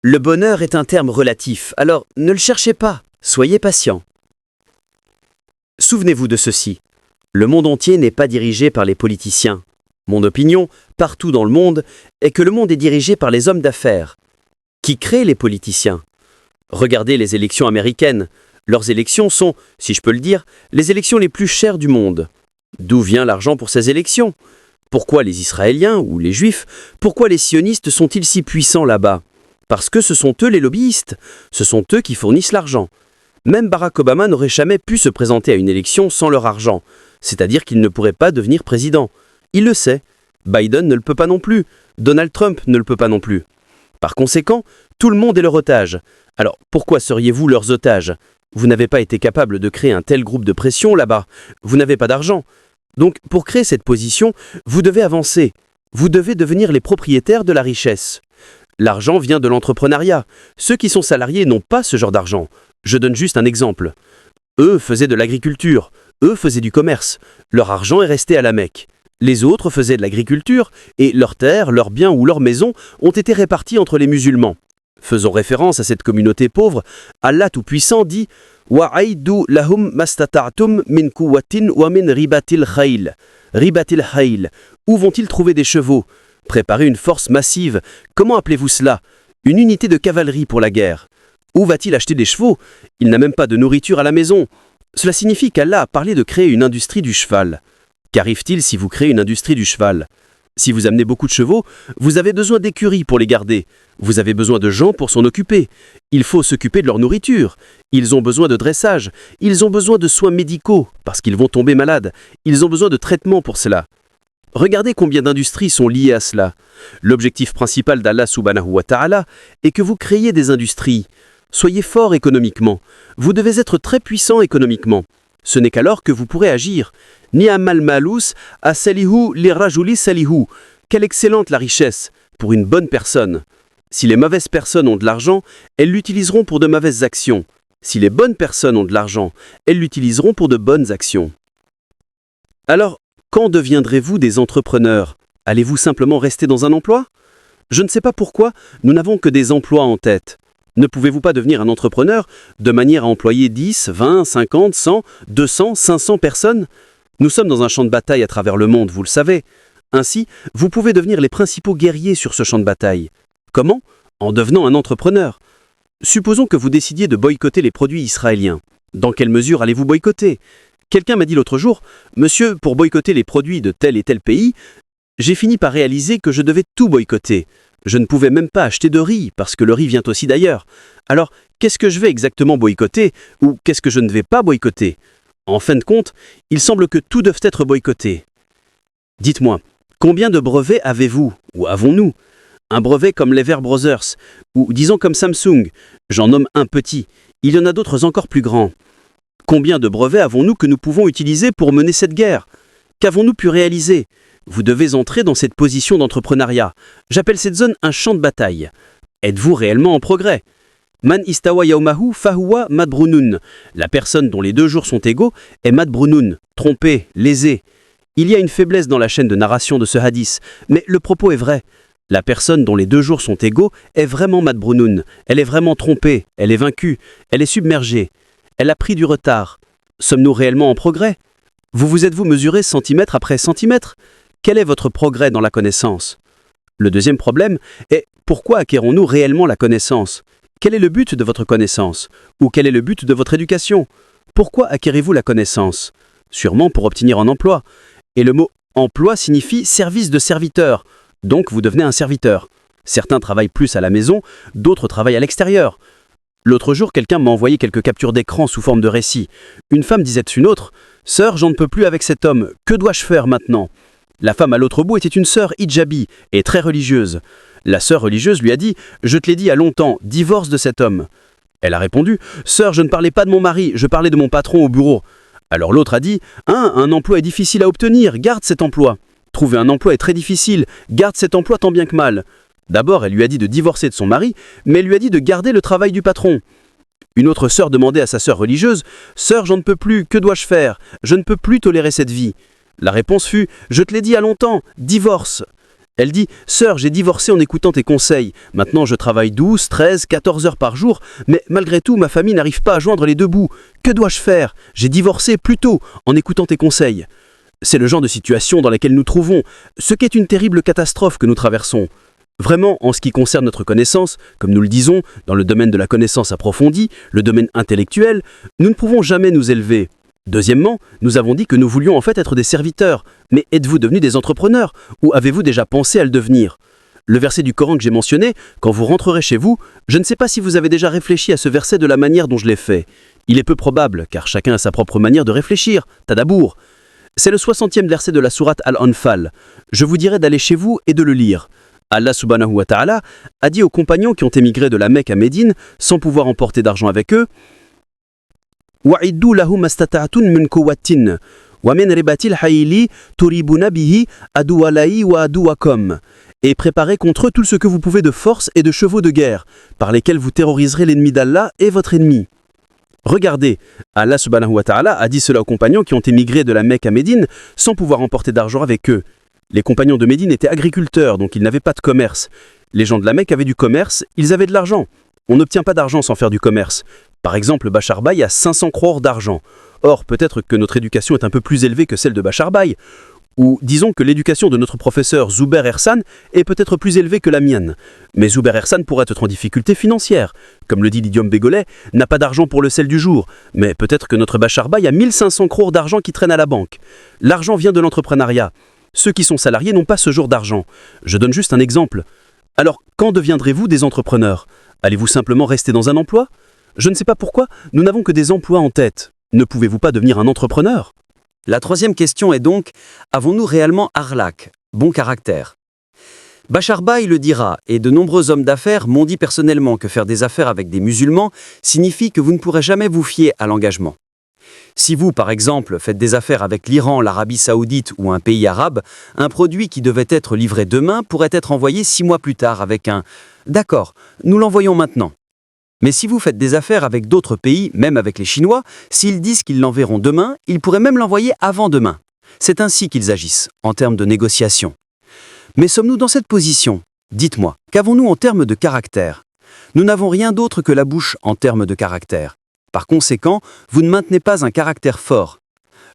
Le bonheur est un terme relatif, alors ne le cherchez pas, soyez patient. Souvenez-vous de ceci, le monde entier n'est pas dirigé par les politiciens. Mon opinion, partout dans le monde, est que le monde est dirigé par les hommes d'affaires. Qui créent les politiciens? Regardez les élections américaines. Leurs élections sont, si je peux le dire, les élections les plus chères du monde. D'où vient l'argent pour ces élections? Pourquoi les Israéliens ou les Juifs, pourquoi les sionistes sont-ils si puissants là-bas? Parce que ce sont eux les lobbyistes, ce sont eux qui fournissent l'argent. Même Barack Obama n'aurait jamais pu se présenter à une élection sans leur argent, c'est-à-dire qu'il ne pourrait pas devenir président. Il le sait. Biden ne le peut pas non plus. Donald Trump ne le peut pas non plus. Par conséquent, tout le monde est leur otage. Alors, pourquoi seriez-vous leurs otages? Vous n'avez pas été capable de créer un tel groupe de pression là-bas. Vous n'avez pas d'argent. Donc, pour créer cette position, vous devez avancer. Vous devez devenir les propriétaires de la richesse. L'argent vient de l'entrepreneuriat. Ceux qui sont salariés n'ont pas ce genre d'argent. Je donne juste un exemple. Eux faisaient de l'agriculture. Eux faisaient du commerce. Leur argent est resté à la Mecque. Les autres faisaient de l'agriculture et leurs terres, leurs biens ou leurs maisons ont été répartis entre les musulmans. Faisant référence à cette communauté pauvre, Allah Tout-Puissant dit « Wa'aidu lahum mastata'tum min quwwatin wa min ribatil khayl » Ribatil khayl. Où vont-ils trouver des chevaux? Préparer une force massive. Comment appelez-vous cela? Une unité de cavalerie pour la guerre. Où va-t-il acheter des chevaux? Il n'a même pas de nourriture à la maison. Cela signifie qu'Allah a parlé de créer une industrie du cheval. Qu'arrive-t-il si vous créez une industrie du cheval? Si vous amenez beaucoup de chevaux, vous avez besoin d'écuries pour les garder. Vous avez besoin de gens pour s'en occuper. Il faut s'occuper de leur nourriture. Ils ont besoin de dressage. Ils ont besoin de soins médicaux parce qu'ils vont tomber malades. Ils ont besoin de traitements pour cela. Regardez combien d'industries sont liées à cela. L'objectif principal d'Allah subhanahu wa ta'ala est que vous créiez des industries. Soyez fort économiquement. Vous devez être très puissant économiquement. Ce n'est qu'alors que vous pourrez agir. Ni'amal malus asalihu lirajuli salihu. Quelle excellente la richesse pour une bonne personne. Si les mauvaises personnes ont de l'argent, elles l'utiliseront pour de mauvaises actions. Si les bonnes personnes ont de l'argent, elles l'utiliseront pour de bonnes actions. Alors, quand deviendrez-vous des entrepreneurs? Allez-vous simplement rester dans un emploi? Je ne sais pas pourquoi nous n'avons que des emplois en tête. Ne pouvez-vous pas devenir un entrepreneur de manière à employer 10, 20, 50, 100, 200, 500 personnes? Nous sommes dans un champ de bataille à travers le monde, vous le savez. Ainsi, vous pouvez devenir les principaux guerriers sur ce champ de bataille. Comment? En devenant un entrepreneur. Supposons que vous décidiez de boycotter les produits israéliens. Dans quelle mesure allez-vous boycotter? Quelqu'un m'a dit l'autre jour, « Monsieur, pour boycotter les produits de tel et tel pays, j'ai fini par réaliser que je devais tout boycotter. Je ne pouvais même pas acheter de riz, parce que le riz vient aussi d'ailleurs. Alors, qu'est-ce que je vais exactement boycotter, ou qu'est-ce que je ne vais pas boycotter? En fin de compte, il semble que tout doit être boycotté. Dites-moi, combien de brevets avez-vous, ou avons-nous? Un brevet comme Lever Brothers, ou disons comme Samsung, j'en nomme un petit, il y en a d'autres encore plus grands. Combien de brevets avons-nous que nous pouvons utiliser pour mener cette guerre? Qu'avons-nous pu réaliser? Vous devez entrer dans cette position d'entrepreneuriat. J'appelle cette zone un champ de bataille. Êtes-vous réellement en progrès? Man istawa yaumahu fahuwa madbrunun. La personne dont les 2 jours sont égaux est madbrunun, trompé, lésé. Il y a une faiblesse dans la chaîne de narration de ce hadith, mais le propos est vrai. La personne dont les 2 jours sont égaux est vraiment madbrunun. Elle est vraiment trompée, elle est vaincue, elle est submergée. Elle a pris du retard. Sommes-nous réellement en progrès? Vous êtes-vous mesuré centimètre après centimètre? Quel est votre progrès dans la connaissance? Le deuxième problème est pourquoi acquérons-nous réellement la connaissance? Quel est le but de votre connaissance? Ou quel est le but de votre éducation? Pourquoi acquérez-vous la connaissance? Sûrement pour obtenir un emploi. Et le mot « emploi » signifie « service de serviteur ». Donc vous devenez un serviteur. Certains travaillent plus à la maison, d'autres travaillent à l'extérieur. L'autre jour, quelqu'un m'a envoyé quelques captures d'écran sous forme de récit. Une femme disait à une autre « Sœur, j'en ne peux plus avec cet homme. Que dois-je faire maintenant ?» La femme à l'autre bout était une sœur hijabi et très religieuse. La sœur religieuse lui a dit « Je te l'ai dit il y a longtemps, divorce de cet homme. » Elle a répondu « Sœur, je ne parlais pas de mon mari, je parlais de mon patron au bureau. » Alors l'autre a dit « Un emploi est difficile à obtenir, garde cet emploi. Trouver un emploi est très difficile, garde cet emploi tant bien que mal. » D'abord, elle lui a dit de divorcer de son mari, mais elle lui a dit de garder le travail du patron. Une autre sœur demandait à sa sœur religieuse « Sœur, j'en ne peux plus, que dois-je faire? Je ne peux plus tolérer cette vie. » La réponse fut « Je te l'ai dit il y a longtemps, divorce. » Elle dit « Sœur, j'ai divorcé en écoutant tes conseils. Maintenant, je travaille 12, 13, 14 heures par jour, mais malgré tout, ma famille n'arrive pas à joindre les deux bouts. Que dois-je faire? J'ai divorcé plus tôt en écoutant tes conseils. » C'est le genre de situation dans laquelle nous trouvons, ce qui est une terrible catastrophe que nous traversons. Vraiment, en ce qui concerne notre connaissance, comme nous le disons, dans le domaine de la connaissance approfondie, le domaine intellectuel, nous ne pouvons jamais nous élever. Deuxièmement, nous avons dit que nous voulions en fait être des serviteurs. Mais êtes-vous devenus des entrepreneurs? Ou avez-vous déjà pensé à le devenir? Le verset du Coran que j'ai mentionné, quand vous rentrerez chez vous, je ne sais pas si vous avez déjà réfléchi à ce verset de la manière dont je l'ai fait. Il est peu probable, car chacun a sa propre manière de réfléchir, tadabour. C'est le 60e verset de la sourate Al-Anfal. Je vous dirai d'aller chez vous et de le lire. Allah subhanahu wa ta'ala a dit aux compagnons qui ont émigré de la Mecque à Médine, sans pouvoir emporter d'argent avec eux, وَعِدُّوا لَهُمْ مَسْتَطَعْتُمْ مِنْ قُوَّةٍ وَمِنْ رِبَاطِ الْخَيْلِ تُرْهِبُونَ بِهِ عَدُوَّ اللَّهِ وَعَدُوَّكُمْ. Et préparez contre eux tout ce que vous pouvez de force et de chevaux de guerre, par lesquels vous terroriserez l'ennemi d'Allah et votre ennemi. Regardez, Allah subhanahu wa ta'ala a dit cela aux compagnons qui ont émigré de la Mecque à Médine sans pouvoir emporter d'argent avec eux. Les compagnons de Médine étaient agriculteurs, donc ils n'avaient pas de commerce. Les gens de la Mecque avaient du commerce, ils avaient de l'argent. On n'obtient pas d'argent sans faire du commerce. Par exemple, Bachar Baye a 500 crores d'argent. Or, peut-être que notre éducation est un peu plus élevée que celle de Bachar Baye. Ou disons que l'éducation de notre professeur Zuber Ersan est peut-être plus élevée que la mienne. Mais Zuber Ersan pourrait être en difficulté financière. Comme le dit l'idiome bégolais, n'a pas d'argent pour le sel du jour. Mais peut-être que notre Bachar Baye a 1500 crores d'argent qui traînent à la banque. L'argent vient de l'entrepreneuriat. Ceux qui sont salariés n'ont pas ce genre d'argent. Je donne juste un exemple. Alors, quand deviendrez-vous des entrepreneurs? Allez-vous simplement rester dans un emploi? Je ne sais pas pourquoi, nous n'avons que des emplois en tête. Ne pouvez-vous pas devenir un entrepreneur? La troisième question est donc, avons-nous réellement Arlak, bon caractère? Bachar Baye le dira, et de nombreux hommes d'affaires m'ont dit personnellement que faire des affaires avec des musulmans signifie que vous ne pourrez jamais vous fier à l'engagement. Si vous, par exemple, faites des affaires avec l'Iran, l'Arabie Saoudite ou un pays arabe, un produit qui devait être livré demain pourrait être envoyé 6 mois plus tard avec un « D'accord, nous l'envoyons maintenant ». Mais si vous faites des affaires avec d'autres pays, même avec les Chinois, s'ils disent qu'ils l'enverront demain, ils pourraient même l'envoyer avant demain. C'est ainsi qu'ils agissent, en termes de négociation. Mais sommes-nous dans cette position? Dites-moi, qu'avons-nous en termes de caractère? Nous n'avons rien d'autre que la bouche en termes de caractère. Par conséquent, vous ne maintenez pas un caractère fort.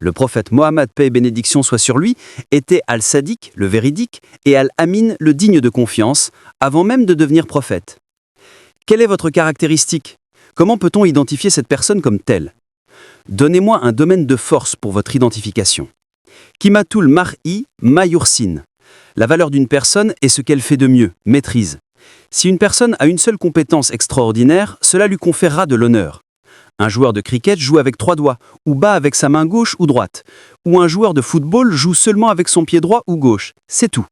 Le prophète Mohammed, paix et bénédiction soit sur lui, était Al-Sadiq, le véridique, et Al-Amin, le digne de confiance, avant même de devenir prophète. Quelle est votre caractéristique? Comment peut-on identifier cette personne comme telle? Donnez-moi un domaine de force pour votre identification. Kimatul mar'i ma yursin. La valeur d'une personne est ce qu'elle fait de mieux, maîtrise. Si une personne a une seule compétence extraordinaire, cela lui conférera de l'honneur. Un joueur de cricket joue avec 3 doigts, ou bat avec sa main gauche ou droite. Ou un joueur de football joue seulement avec son pied droit ou gauche. C'est tout.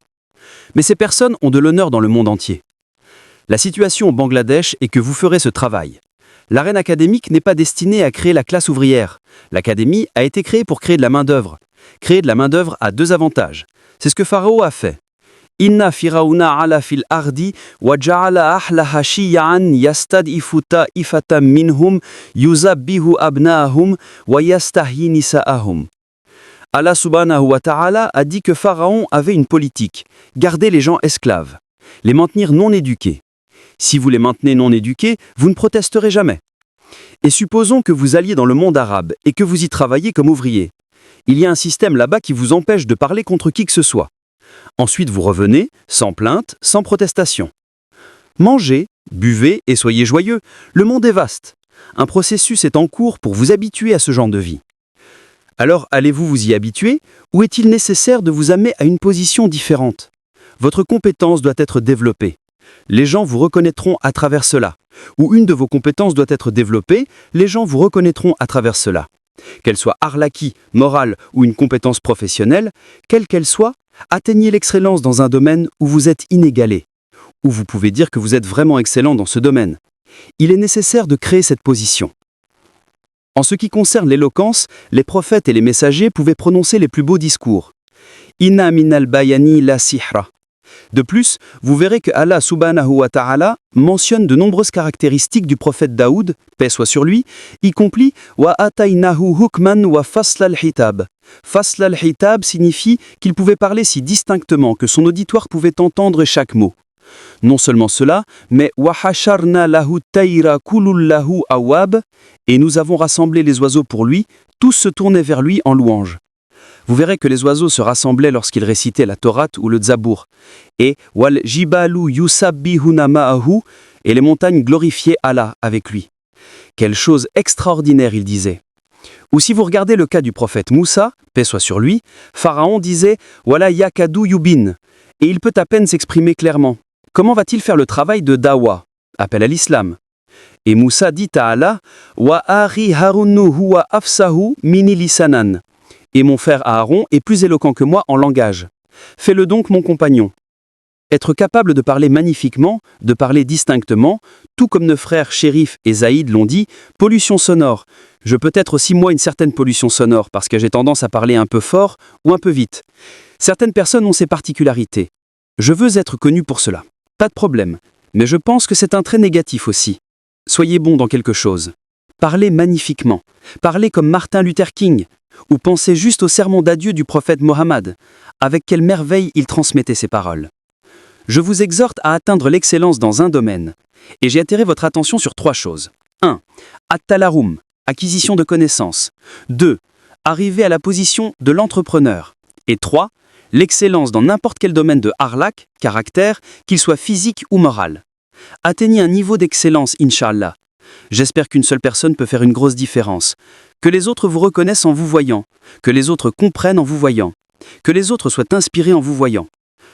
Mais ces personnes ont de l'honneur dans le monde entier. La situation au Bangladesh est que vous ferez ce travail. L'arène académique n'est pas destinée à créer la classe ouvrière. L'académie a été créée pour créer de la main-d'œuvre. Créer de la main-d'œuvre a 2 avantages. C'est ce que Pharaon a fait. Inna firauna ala fil ardi wa ja'ala ahlaha shiya'an yastad'ifu ta'ifatan minhum yuzabbihu abna'ahum wa yastahyi nisa'ahum. Allah subhanahu wa ta'ala a dit que Pharaon avait une politique, garder les gens esclaves, les maintenir non éduqués. Si vous les maintenez non éduqués, vous ne protesterez jamais. Et supposons que vous alliez dans le monde arabe et que vous y travaillez comme ouvrier. Il y a un système là-bas qui vous empêche de parler contre qui que ce soit. Ensuite, vous revenez, sans plainte, sans protestation. Mangez, buvez et soyez joyeux. Le monde est vaste. Un processus est en cours pour vous habituer à ce genre de vie. Alors, allez-vous vous y habituer ou est-il nécessaire de vous amener à une position différente? Votre compétence doit être développée. Les gens vous reconnaîtront à travers cela. Ou une de vos compétences doit être développée, les gens vous reconnaîtront à travers cela. Qu'elle soit arlaki, morale ou une compétence professionnelle, quelle qu'elle soit, atteignez l'excellence dans un domaine où vous êtes inégalé, où vous pouvez dire que vous êtes vraiment excellent dans ce domaine. Il est nécessaire de créer cette position. En ce qui concerne l'éloquence, les prophètes et les messagers pouvaient prononcer les plus beaux discours. Inna minal bayani la sihra. De plus, vous verrez que Allah subhanahu wa ta'ala mentionne de nombreuses caractéristiques du prophète Daoud, paix soit sur lui, y compris « wa ataynahu hukman wa fasl al-hitab ». Fasl al-hitab signifie qu'il pouvait parler si distinctement que son auditoire pouvait entendre chaque mot. Non seulement cela, mais « wa hasharna lahu tayra kulullahu awab » et nous avons rassemblé les oiseaux pour lui, tous se tournaient vers lui en louange. Vous verrez que les oiseaux se rassemblaient lorsqu'ils récitaient la Torah ou le Zabour. Et « wal jibalu yusabbihuna ma'ahu » et les montagnes glorifiaient Allah avec lui. Quelle chose extraordinaire, il disait. Ou si vous regardez le cas du prophète Moussa, paix soit sur lui, Pharaon disait « wala yakadu yubin » et il peut à peine s'exprimer clairement. Comment va-t-il faire le travail de Dawa, appel à l'islam? Et Moussa dit à Allah « wa ari harunu huwa afsahu mini lisanan » et mon frère Aaron est plus éloquent que moi en langage. Fais-le donc mon compagnon. Être capable de parler magnifiquement, de parler distinctement, tout comme nos frères Chérif et Zaïd l'ont dit, pollution sonore. Je peux être aussi moi une certaine pollution sonore parce que j'ai tendance à parler un peu fort ou un peu vite. Certaines personnes ont ces particularités. Je veux être connu pour cela. Pas de problème. Mais je pense que c'est un trait négatif aussi. Soyez bon dans quelque chose. Parlez magnifiquement. Parlez comme Martin Luther King. Ou pensez juste au sermon d'adieu du prophète Mohammed. Avec quelle merveille il transmettait ses paroles. Je vous exhorte à atteindre l'excellence dans un domaine. Et j'ai attiré votre attention sur 3 choses. 1. At-talarum, acquisition de connaissances. 2. Arriver à la position de l'entrepreneur. Et 3. L'excellence dans n'importe quel domaine de harlak, caractère, qu'il soit physique ou moral. Atteignez un niveau d'excellence, Inch'Allah. J'espère qu'une seule personne peut faire une grosse différence. Que les autres vous reconnaissent en vous voyant. Que les autres comprennent en vous voyant. Que les autres soient inspirés en vous voyant.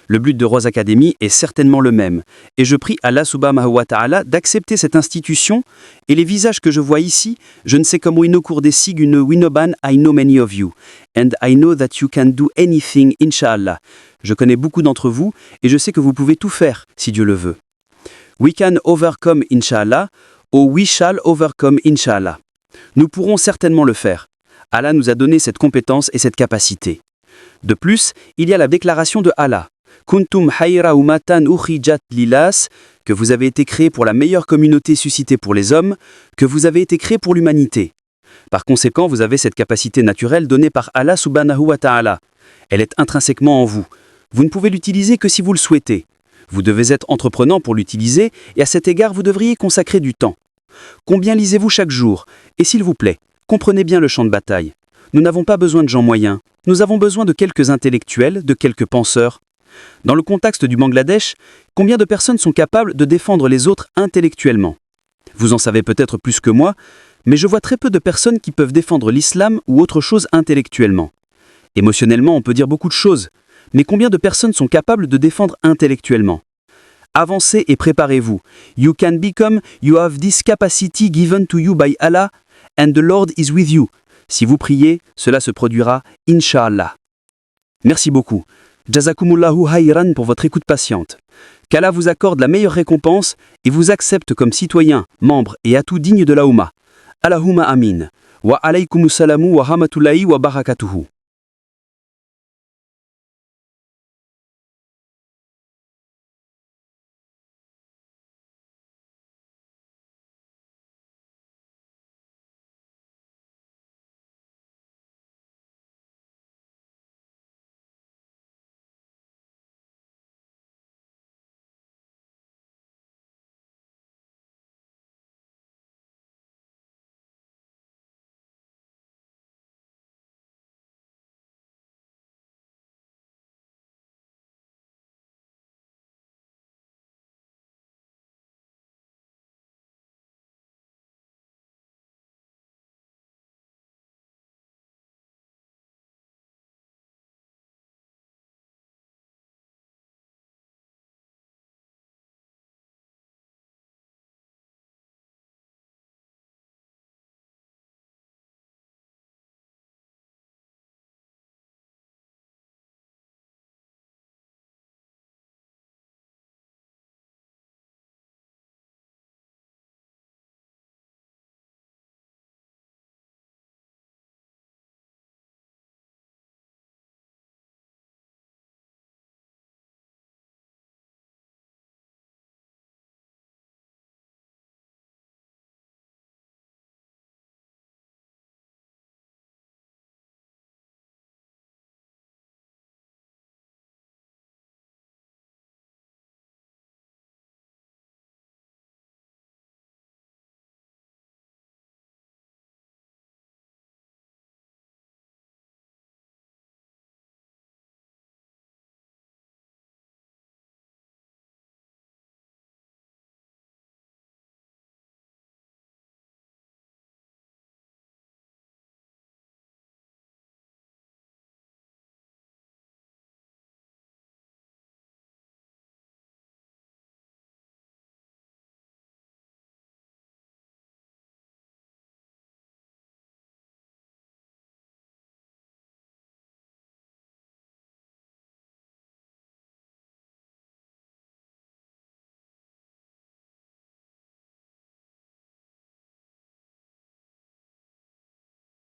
Le but de Rose Academy est certainement le même. Et je prie Allah subhanahu wa ta'ala d'accepter cette institution. Et les visages que je vois ici, je ne sais comment inokur des sig une winoban, I know many of you. And I know that you can do anything, Inch'Allah. Je connais beaucoup d'entre vous et je sais que vous pouvez tout faire, si Dieu le veut. We can overcome, Inch'Allah. Oh, we shall overcome, Inch'Allah. Nous pourrons certainement le faire. Allah nous a donné cette compétence et cette capacité. De plus, il y a la déclaration de Allah. Kuntum hayra umatan ukhrijat lilas, que vous avez été créé pour la meilleure communauté suscitée pour les hommes, que vous avez été créé pour l'humanité. Par conséquent, vous avez cette capacité naturelle donnée par Allah subhanahu wa ta'ala. Elle est intrinsèquement en vous. Vous ne pouvez l'utiliser que si vous le souhaitez. Vous devez être entreprenant pour l'utiliser et à cet égard, vous devriez consacrer du temps. Combien lisez-vous chaque jour? Et s'il vous plaît, comprenez bien le champ de bataille. Nous n'avons pas besoin de gens moyens. Nous avons besoin de quelques intellectuels, de quelques penseurs. Dans le contexte du Bangladesh, combien de personnes sont capables de défendre les autres intellectuellement? Vous en savez peut-être plus que moi, mais je vois très peu de personnes qui peuvent défendre l'islam ou autre chose intellectuellement. Émotionnellement, on peut dire beaucoup de choses, mais combien de personnes sont capables de défendre intellectuellement? Avancez et préparez-vous. You can become, you have this capacity given to you by Allah, and the Lord is with you. Si vous priez, cela se produira, Inch'Allah. Merci beaucoup. Jazakumullahu hayran pour votre écoute patiente. Qu'Allah vous accorde la meilleure récompense et vous accepte comme citoyen, membre et atout digne de la Oumma. Allahumma amin. Wa alaykumus salamu wa rahmatullahi wa barakatuhu.